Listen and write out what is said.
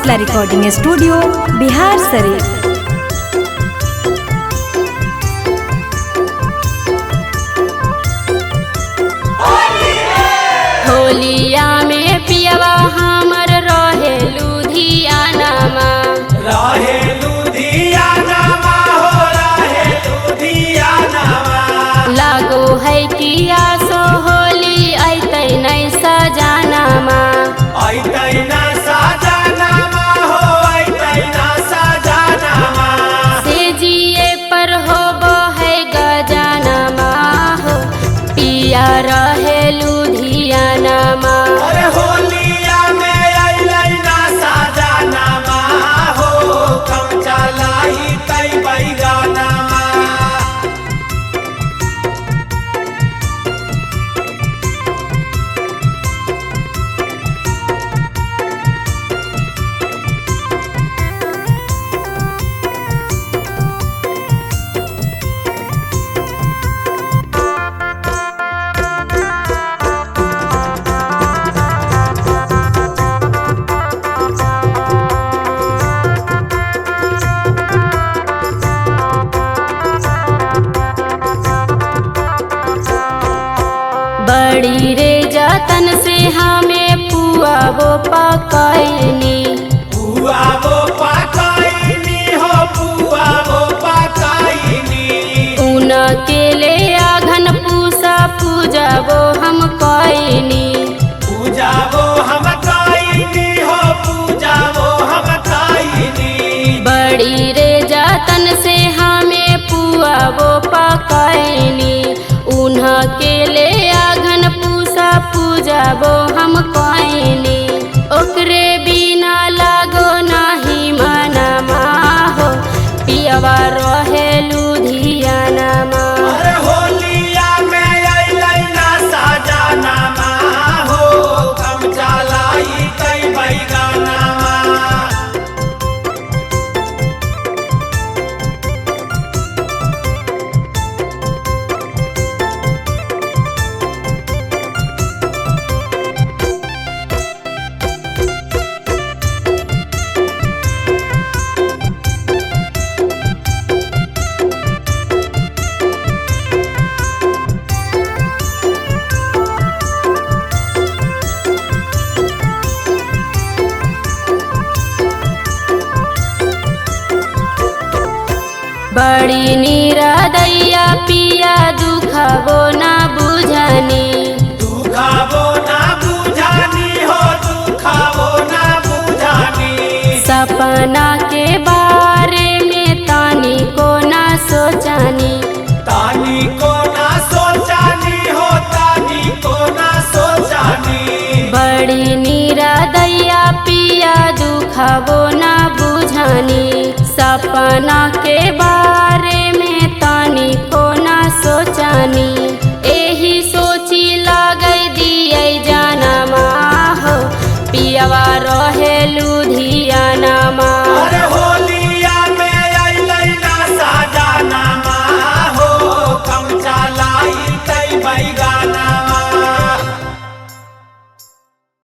Mithila recording studio Bihar Sharif. होलिया में पियवा हमर रहे लुधियाना रहे लुधियाना हो रहे लुधियाना लागो है किया सो होली ऐतै नहीं सजाना ऐतै ना सजाना हो ऐतै ना सजाना से जिए पर होबो है गजाना हो पिया रहे लुधियाना अरे होलिया में अइलै ना सजाना हो कम चलाई तै बैगाना बड़ी रे जतन से हमें पुआ वो पकैनी पुआ वो पकाइनी हो पुआ वो पकाइनी उन के ले आघन पूसा पूजा वो हम कैनी पूजा वो हम काइनी हो पूजा वो हम काइनी बड़ी रे जतन से हमें पुआ वो पकैनी उन्हा के ले आघन पूसा पूजा वो हम कैनी ओकरे बिना लागो नाही मनमा हो पियवा रहे लुधियाना अरे होलिया में अइलै ना सजाना हो कम चलाई तै बैगाना बड़ी निरादैया पिया दुखबो ना बुझानी दुखावो ना बुझानी हो दुखावो ना बुझानी सपना के बारे में तानी को ना सोचानी तानी को ना सोचानी हो तानी को ना सोचानी बड़ी निरादैया पिया दुखबो ना बुझानी सपना के बारे में तानी को ना सोचानी एही सोची लागै दियै जाना हो पियवा रहे लुधियाना अरे होलिया में अइलै ना सजाना हो कम चलाई तै बैगाना